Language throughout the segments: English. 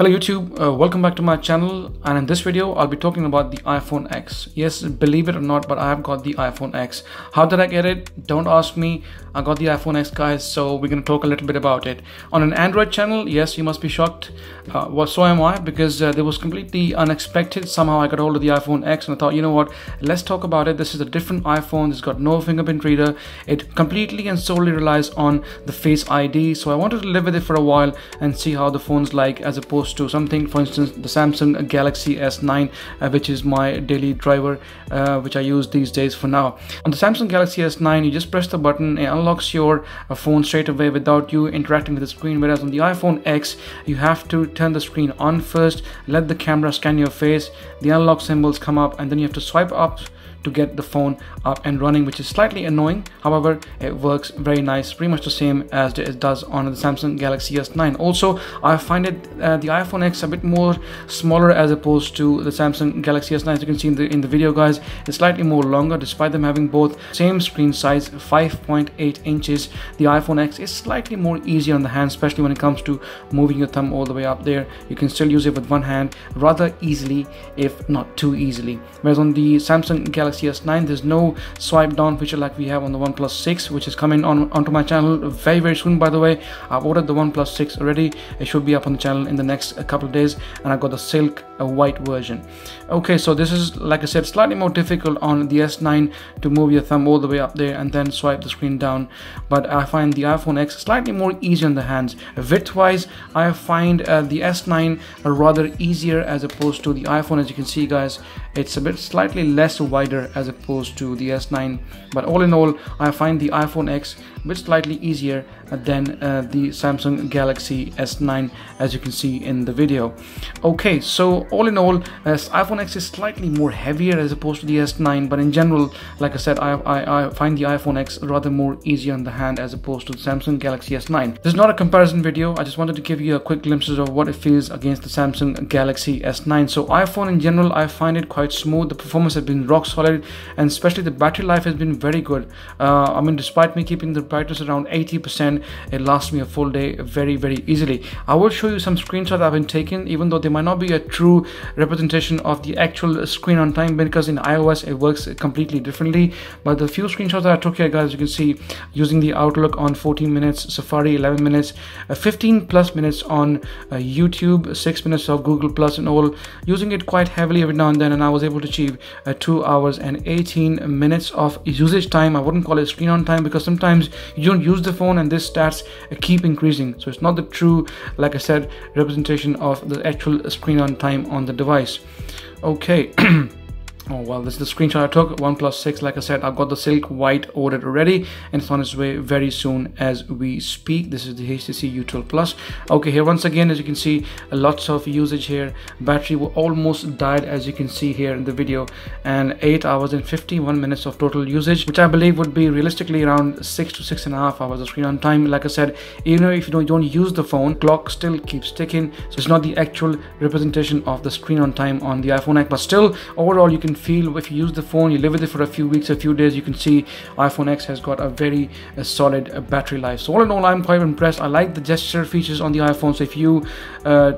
Hello YouTube, welcome back to my channel, and in this video I'll be talking about the iPhone X. Yes, believe it or not, but I have got the iPhone X. How did I get it? Don't ask me. I got the iPhone X, guys, so we're going to talk a little bit about it. On an Android channel, yes, you must be shocked. Well, so am I, because it was completely unexpected. Somehow I got hold of the iPhone X and I thought, you know what, let's talk about it. This is a different iPhone. It's got no fingerprint reader. It completely and solely relies on the Face ID. So I wanted to live with it for a while and see how the phone's like, as opposed to something, for instance, the Samsung Galaxy S9, which is my daily driver, which I use these days for now. On the Samsung Galaxy S9, you just press the button, it unlocks your phone straight away without you interacting with the screen, whereas on the iPhone X, you have to turn the screen on first, let the camera scan your face, the unlock symbols come up, and then you have to swipe up to get the phone up and running, which is slightly annoying. However, it works very nice, pretty much the same as it does on the Samsung Galaxy S9. Also, I find it the iPhone X a bit more smaller as opposed to the Samsung Galaxy S9. As you can see in the video, guys, it's slightly more longer, despite them having both same screen size, 5.8 inches. The iPhone X is slightly more easier on the hand, especially when it comes to moving your thumb all the way up there. You can still use it with one hand rather easily, if not too easily. Whereas on the Samsung Galaxy S9, there's no swipe down feature like we have on the OnePlus 6, which is coming onto my channel very soon. By the way, I've ordered the OnePlus 6 already. It should be up on the channel in the next couple of days, and I got the silk white version. Okay, so this is, like I said, slightly more difficult on the S9 to move your thumb all the way up there and then swipe the screen down, but I find the iPhone X slightly more easier on the hands. Width wise, I find the S9 rather easier as opposed to the iPhone. As you can see, guys, it's a bit slightly less wider as opposed to the S9, but all in all, I find the iPhone X a bit slightly easier than the Samsung Galaxy S9, as you can see in the video. Okay, so all in all, iPhone X is slightly more heavier as opposed to the S9, but in general, like I said, I find the iPhone X rather more easier on the hand as opposed to the Samsung Galaxy S9. This is not a comparison video. I just wanted to give you a quick glimpses of what it feels against the Samsung Galaxy S9. So iPhone in general, I find it quite smooth. The performance has been rock solid, and especially the battery life has been very good. I mean, despite me keeping the brightness around 80%, it lasts me a full day very easily. I will show you some screenshots I've been taking, even though they might not be a true representation of the actual screen on time, because in iOS it works completely differently. But the few screenshots that I took here, guys, you can see using the Outlook on 14 minutes, Safari 11 minutes, 15 plus minutes on YouTube, 6 minutes of Google Plus and all, using it quite heavily every now and then, and I was able to achieve 2 hours and 18 minutes of usage time. I wouldn't call it screen on time, because sometimes you don't use the phone and this stats keep increasing, so it's not the true, like I said, representation of the actual screen on time on the device. Okay. Oh well, this is the screenshot I took. OnePlus 6, like I said, I've got the silk white ordered already, and it's on its way very soon as we speak. This is the HTC U12 Plus. Okay, here once again, as you can see, lots of usage here. Battery almost died, as you can see here in the video, and 8 hours and 51 minutes of total usage, which I believe would be realistically around 6 to 6.5 hours of screen on time. Like I said, even if you don't use the phone, clock still keeps ticking, so it's not the actual representation of the screen on time on the iPhone X, but still overall you can feel, if you use the phone, you live with it for a few weeks, a few days, you can see iPhone X has got a very solid battery life. So all in all, I'm quite impressed. I like the gesture features on the iPhone. So if you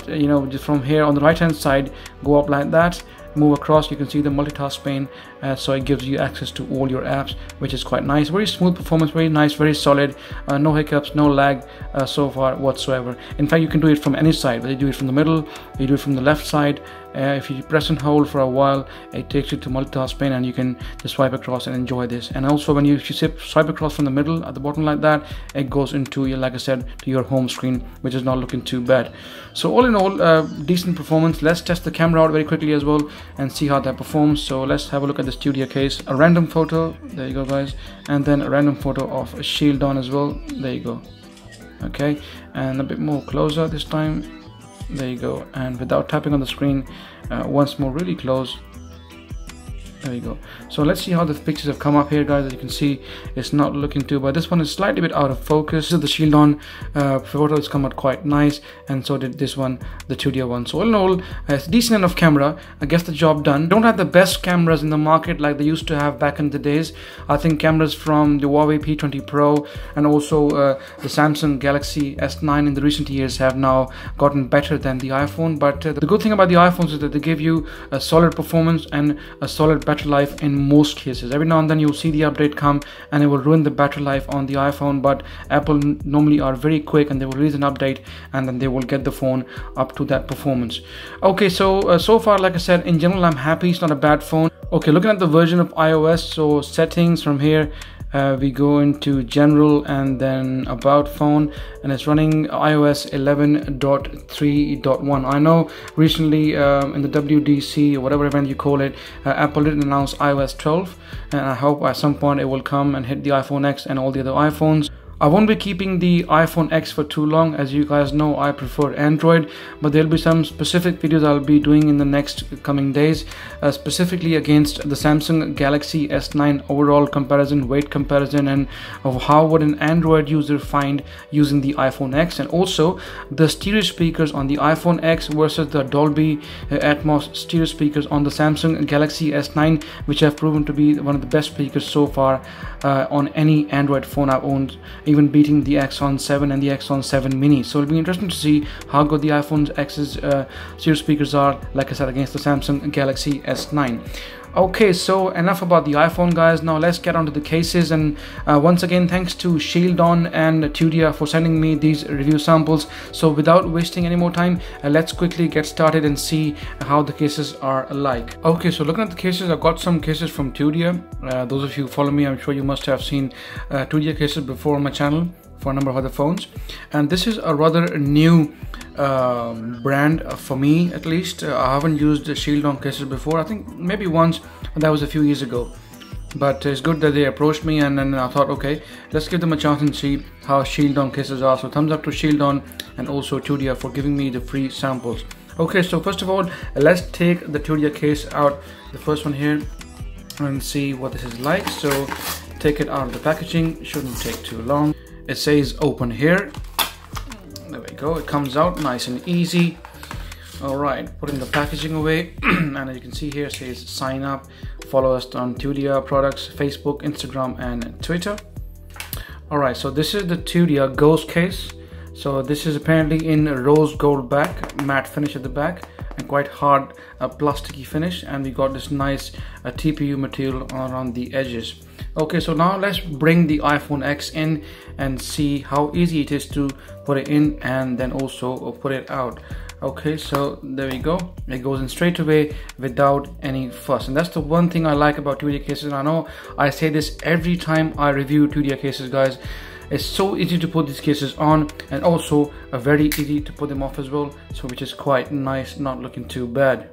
you know, just from here on the right hand side, go up like that, move across, you can see the multitask pane, so it gives you access to all your apps, which is quite nice. Very smooth performance, very nice, very solid, no hiccups, no lag so far whatsoever. In fact, you can do it from any side, whether you do it from the middle, you do it from the left side. If you press and hold for a while, it takes you to multitask pane, and you can just swipe across and enjoy this. And also, when you swipe across from the middle at the bottom like that, it goes into your, like I said, to your home screen, which is not looking too bad. So all in all, decent performance. Let's test the camera out very quickly as well and see how that performs. So let's have a look at the studio case. A random photo, there you go, guys, and then a random photo of Shieldon as well. There you go. Okay, and a bit more closer this time. There you go, and without tapping on the screen, once more really close. There we go. So let's see how the pictures have come up here, guys. As you can see, it's not looking too bad. This one is slightly bit out of focus. The Shieldon photos come out quite nice, and so did this one, the TheAndroidFreak one. So all in all, it's decent enough camera. I guess the job done. Don't have the best cameras in the market like they used to have back in the days. I think cameras from the Huawei P20 Pro and also the Samsung Galaxy S9 in the recent years have now gotten better than the iPhone. But the good thing about the iPhones is that they give you a solid performance and a solid battery life in most cases. Every now and then you'll see the update come and it will ruin the battery life on the iPhone, but Apple normally are very quick and they will release an update and then they will get the phone up to that performance. Okay, so so far, like I said, in general I'm happy. It's not a bad phone. Okay, looking at the version of iOS, so settings from here, we go into general and then about phone, and it's running iOS 11.3.1. I know recently in the WDC or whatever event you call it, Apple did announce iOS 12, and I hope at some point it will come and hit the iPhone X and all the other iPhones. I won't be keeping the iPhone X for too long. As you guys know, I prefer Android, but there'll be some specific videos I'll be doing in the next coming days, specifically against the Samsung Galaxy S9 overall comparison, weight comparison, and of how would an Android user find using the iPhone X, and also the stereo speakers on the iPhone X versus the Dolby Atmos stereo speakers on the Samsung Galaxy S9, which have proven to be one of the best speakers so far on any Android phone I've owned, even beating the Exxon 7 and the Exxon 7 Mini. So it'll be interesting to see how good the iPhone X's stereo speakers are, like I said, against the Samsung Galaxy S9. Okay, so enough about the iPhone, guys. Now let's get on to the cases, and once again thanks to Shieldon and TheAndroidFreak for sending me these review samples. So without wasting any more time, let's quickly get started and see how the cases are like. Okay, so looking at the cases, I've got some cases from TheAndroidFreak. Those of you who follow me, I'm sure you must have seen TheAndroidFreak cases before on my channel for a number of other phones, and this is a rather new brand for me, at least. I haven't used Shieldon cases before. I think maybe once, but that was a few years ago. But it's good that they approached me, and then I thought, okay, let's give them a chance and see how Shieldon cases are. So thumbs up to Shieldon and also TheAndroidFreak for giving me the free samples. Okay, so first of all, let's take the TheAndroidFreak case out, the first one here, and see what this is like. So take it out of the packaging, shouldn't take too long. It says open here. There we go, it comes out nice and easy. Alright, putting the packaging away, and as you can see here, it says sign up, follow us on TheAndroidFreak products, Facebook, Instagram, and Twitter. Alright, so this is the TheAndroidFreak Ghost case. So this is apparently in rose gold back, matte finish at the back, and quite hard plasticky finish, and we got this nice TPU material around the edges. Okay, so now let's bring the iPhone X in and see how easy it is to put it in and then also put it out. Okay, so there we go, it goes in straight away without any fuss, and that's the one thing I like about TheAndroidFreak cases. And I know I say this every time I review TheAndroidFreak cases, guys. It's so easy to put these cases on, and also very easy to put them off as well, so which is quite nice, not looking too bad.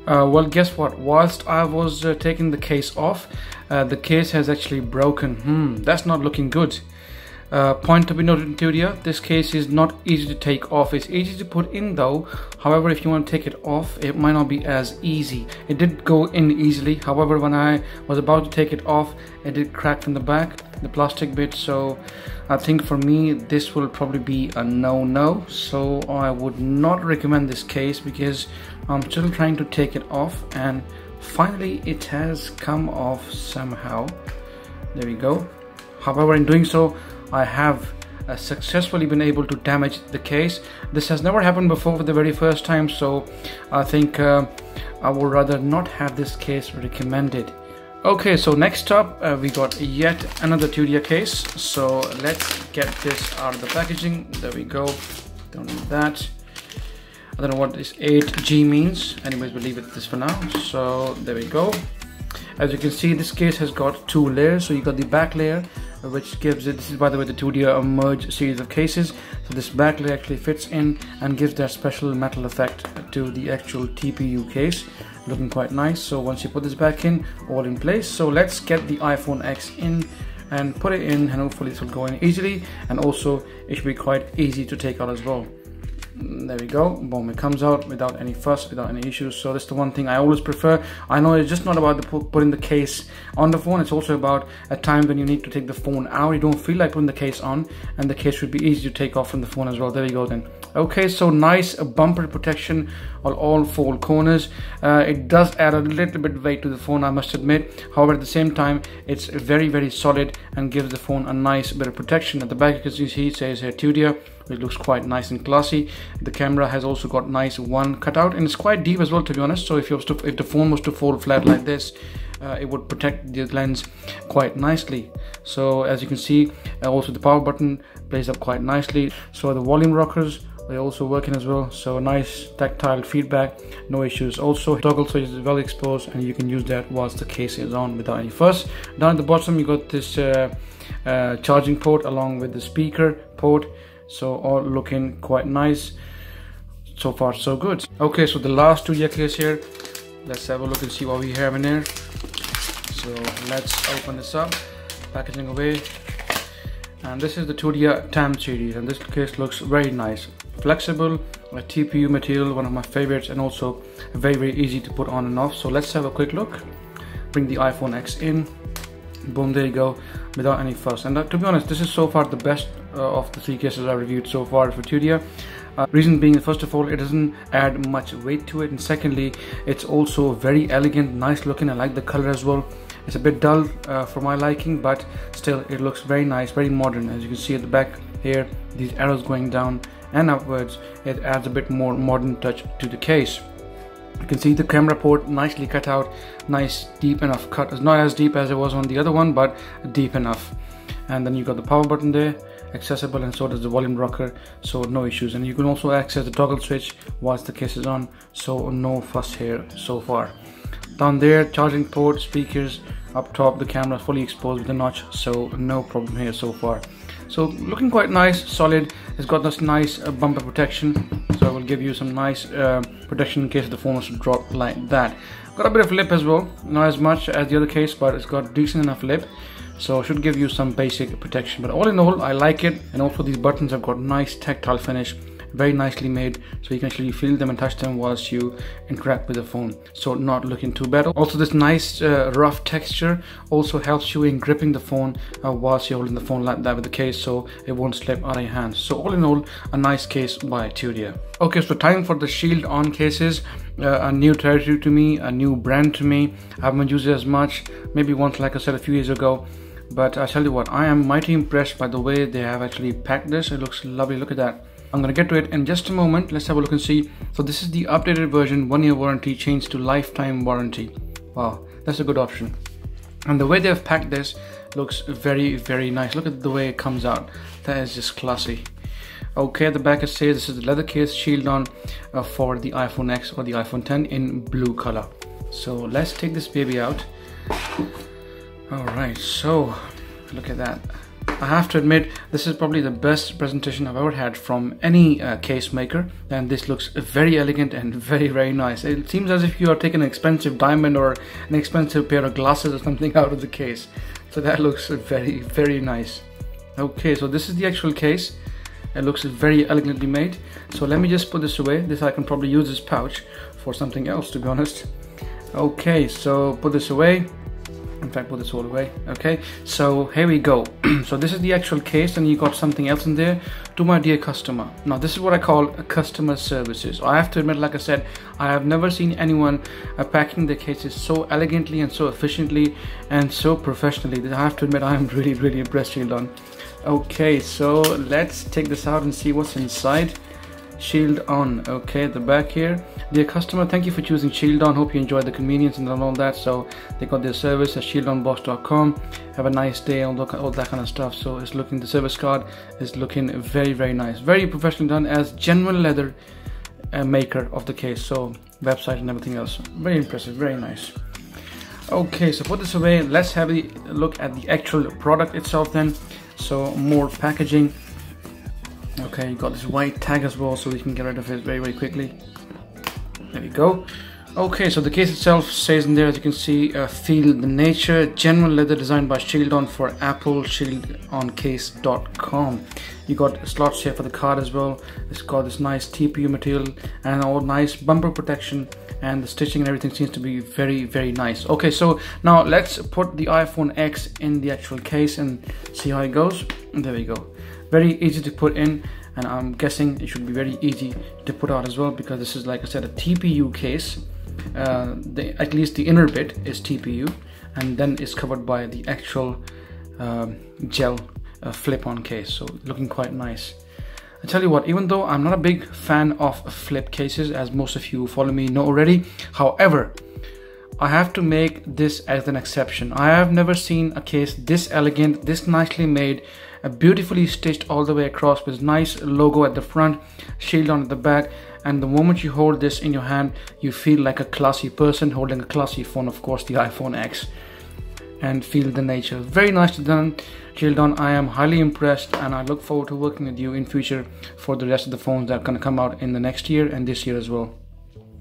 Well, guess what? Whilst I was taking the case off, the case has actually broken. That's not looking good. Point to be noted in TheAndroidFreak, this case is not easy to take off. It's easy to put in though. However, if you want to take it off, it might not be as easy. It did go in easily. However, when I was about to take it off, it did crack from the back, the plastic bit. So I think for me, this will probably be a no-no. So I would not recommend this case because I'm still trying to take it off, and finally it has come off somehow. There we go. However, in doing so, I have successfully been able to damage the case. This has never happened before for the very first time, so I think I would rather not have this case recommended. Okay, so next up we got yet another TheAndroidFreak case. So let's get this out of the packaging. There we go. Don't need that. I don't know what this 8G means. Anyways, we'll leave it this for now. So there we go. As you can see, this case has got two layers. So you got the back layer, which gives it, this is by the way the TheAndroidFreak merge series of cases. So this back layer actually fits in and gives that special metal effect to the actual TPU case. Looking quite nice. So once you put this back in, all in place. So let's get the iPhone X in and put it in, and hopefully this will go in easily, and also it should be quite easy to take out as well. There we go, boom, it comes out without any fuss, without any issues. So that's the one thing I always prefer. I know it's just not about putting the case on the phone, it's also about a time when you need to take the phone out, you don't feel like putting the case on, and the case should be easy to take off from the phone as well. There you go then. Okay, so nice bumper protection on all four corners. It does add a little bit weight to the phone, I must admit. However, at the same time, it's very solid and gives the phone a nice bit of protection. At the back, as you see, it says here TheAndroidFreak, which looks quite nice and classy. The camera has also got nice one cutout, and it's quite deep as well, to be honest. So if the phone was to fold flat like this, it would protect the lens quite nicely. So as you can see, also the power button plays up quite nicely. So the volume rockers, they're also working as well, so nice tactile feedback, no issues. Also toggle switch is well exposed, and you can use that whilst the case is on without any fuss. Down at the bottom you got this charging port along with the speaker port, so all looking quite nice. So far so good. Okay, so the last TheAndroidFreak case here, let's have a look and see what we have in there. So let's open this up, packaging away. And this is the TheAndroidFreak TAM series, and this case looks very nice, flexible, a TPU material, one of my favorites, and also very easy to put on and off. So let's have a quick look. Bring the iPhone X in, boom, there you go, without any fuss. And to be honest, this is so far the best of the three cases I reviewed so far for TheAndroidFreak. Reason being, first of all, it doesn't add much weight to it, and secondly, it's also very elegant, nice looking. I like the color as well. It's a bit dull for my liking, but still it looks very nice, very modern. As you can see at the back here, these arrows going down and upwards, it adds a bit more modern touch to the case. You can see the camera port nicely cut out, nice deep enough cut. It's not as deep as it was on the other one, but deep enough. And then you got the power button there, accessible, and so does the volume rocker, so no issues. And you can also access the toggle switch whilst the case is on, so no fuss here so far. Down there, charging port, speakers. Up top, the camera fully exposed with a notch, so no problem here so far. So looking quite nice, solid. It's got this nice bumper protection, so it will give you some nice protection in case the phone was to drop like that. Got a bit of lip as well, not as much as the other case, but it's got decent enough lip, so it should give you some basic protection. But all in all, I like it. And also these buttons have got nice tactile finish, very nicely made, so you can actually feel them and touch them whilst you interact with the phone, so not looking too bad. Also this nice rough texture also helps you in gripping the phone whilst you're holding the phone like that with the case, so it won't slip out of your hands. So all in all, a nice case by TheAndroidFreak. Okay, so time for the Shieldon cases. A new territory to me, a new brand to me. I haven't used it as much, maybe once, like I said, a few years ago. But I tell you what, I am mighty impressed by the way they have actually packed this. It looks lovely, look at that. I'm gonna get to it in just a moment. Let's have a look and see. So this is the updated version, 1-year warranty changed to lifetime warranty. Wow, that's a good option. And the way they've packed this looks very nice. Look at the way it comes out. That is just classy. Okay, at the back it says this is the leather case Shieldon for the iPhone X or the iPhone 10 in blue color. So let's take this baby out. Alright, so look at that. I have to admit, this is probably the best presentation I've ever had from any case maker, and this looks very elegant and very nice. It seems as if you are taking an expensive diamond or an expensive pair of glasses or something out of the case. So that looks very nice. Okay, so this is the actual case. It looks very elegantly made. So let me just put this away. This I can probably use this pouch for something else, to be honest. Okay, so put this away. In fact, put this all away. Okay, so here we go. So this is the actual case, and you got something else in there. To my dear customer, now this is what I call a customer services. I have to admit, like I said, I have never seen anyone packing the cases so elegantly and so efficiently and so professionally. I have to admit, I am really impressed, Shieldon. Okay, so let's take this out and see what's inside. Shieldon. Okay, the back here. Dear customer, thank you for choosing Shieldon. Hope you enjoyed the convenience and all that. So they got their service at shieldonbox.com. Have a nice day, all that kind of stuff. So it's looking, the service card is looking very nice, very professionally done, as genuine leather maker of the case. So website and everything else, very impressive, very nice. Okay, so put this away. Let's have a look at the actual product itself then. So more packaging. Okay, you got this white tag as well, so we can get rid of it very quickly. There we go. Okay, so the case itself says in there, as you can see, feel the nature, genuine leather designed by Shieldon for Apple, shieldon.case.com. You got slots here for the card as well. It's got this nice TPU material and all nice bumper protection, and the stitching and everything seems to be very nice. Okay, so now let's put the iPhone X in the actual case and see how it goes. There we go. Very easy to put in, and I'm guessing it should be very easy to put out as well, because this is, like I said, a TPU case. At least the inner bit is TPU, and then it's covered by the actual gel flip-on case, so looking quite nice. I tell you what, even though I'm not a big fan of flip cases, as most of you who follow me know already, however, I have to make this as an exception. I have never seen a case this elegant, this nicely made, beautifully stitched all the way across, with nice logo at the front, Shieldon at the back, and the moment you hold this in your hand, you feel like a classy person holding a classy phone, of course the iPhone X, and feel the nature. Very nicely done, Shieldon. I am highly impressed, and I look forward to working with you in future for the rest of the phones that are going to come out in the next year and this year as well.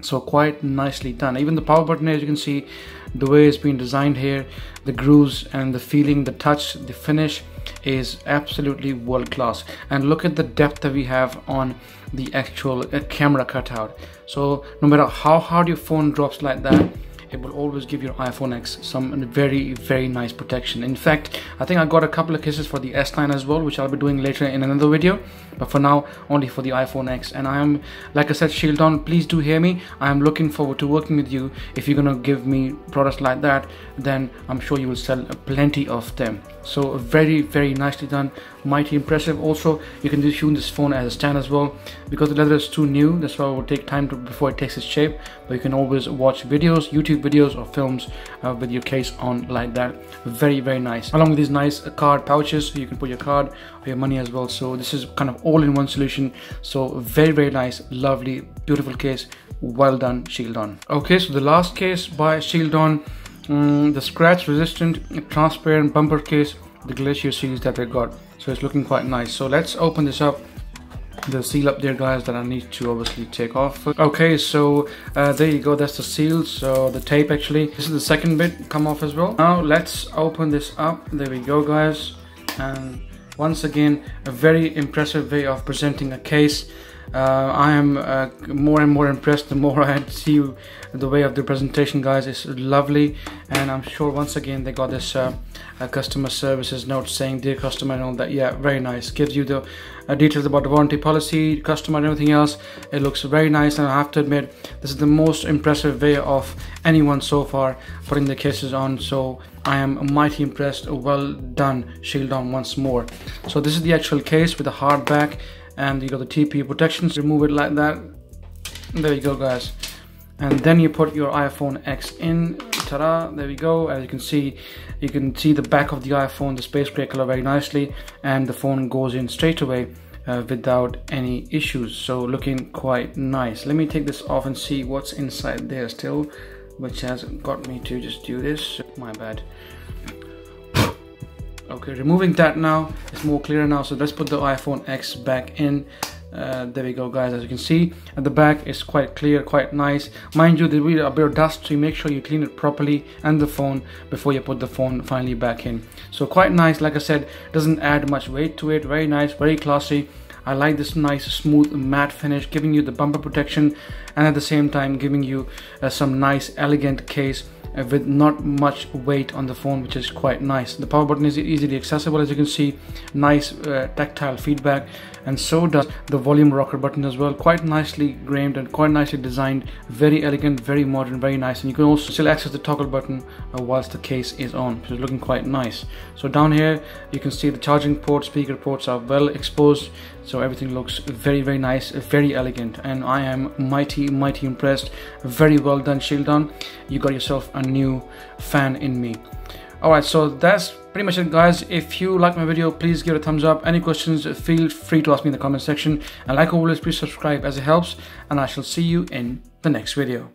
So quite nicely done. Even the power button, as you can see, the way it's been designed here, the grooves and the feeling, the touch, the finish is absolutely world class. And look at the depth that we have on the actual camera cutout. So no matter how hard your phone drops like that, it will always give your iPhone X some very nice protection. In fact, I think I got a couple of cases for the S9 as well, which I'll be doing later in another video, but for now only for the iPhone X. And I am, like I said, Shieldon, please do hear me. I am looking forward to working with you. If you're gonna give me products like that, then I'm sure you will sell plenty of them. So very nicely done, mighty impressive. Also, you can just use this phone as a stand as well, because the leather is too new. That's why it will take time before it takes its shape, but you can always watch videos, YouTube videos or films with your case on like that. Very nice, along with these nice card pouches, so you can put your card or your money as well. So this is kind of all-in-one solution. So very nice, lovely, beautiful case. Well done, Shieldon. Okay, so the last case by Shieldon, the scratch resistant transparent bumper case, the Glacier series that I got. So it's looking quite nice. So let's open this up. The seal up there, guys, that I need to obviously take off. Okay, so there you go, that's the seal. So the tape, actually, this is the second bit come off as well. Now let's open this up. There we go, guys. And once again, a very impressive way of presenting a case. I am more and more impressed the more I see the way of the presentation, guys. It's lovely, and I'm sure once again they got this customer services note saying dear customer and all that. Yeah, very nice. Gives you the details about the warranty policy, customer and everything else. It looks very nice, and I have to admit this is the most impressive way of anyone so far putting the cases on. So I am mighty impressed. Well done, Shieldon, once more. So this is the actual case with the hard back, and you got the TPU protections. Remove it like that. There you go, guys. And then you put your iPhone X in. Ta-da, there we go. As you can see the back of the iPhone, the space gray color, very nicely, and the phone goes in straight away without any issues. So looking quite nice. Let me take this off and see what's inside there still, which has got me to just do this. My bad. Okay, removing that now, it's more clear now. So let's put the iPhone X back in. There we go, guys. As you can see at the back, it's quite clear, quite nice. Mind you, there will be a bit of dust, so you make sure you clean it properly and the phone before you put the phone finally back in. So quite nice. Like I said, doesn't add much weight to it. Very nice, very classy. I like this nice smooth matte finish, giving you the bumper protection and at the same time giving you some nice elegant case with not much weight on the phone, which is quite nice. The power button is easily accessible, as you can see. Nice tactile feedback, and so does the volume rocker button as well. Quite nicely grained and quite nicely designed. Very elegant, very modern, very nice. And you can also still access the toggle button whilst the case is on, which is looking quite nice. So down here you can see the charging port, speaker ports are well exposed, so everything looks very nice, very elegant, and I am mighty impressed. Very well done, Shieldon. You got yourself a new fan in me. Alright, so that's pretty much it, guys. If you like my video, please give it a thumbs up. Any questions, feel free to ask me in the comment section, and like always, please subscribe as it helps, and I shall see you in the next video.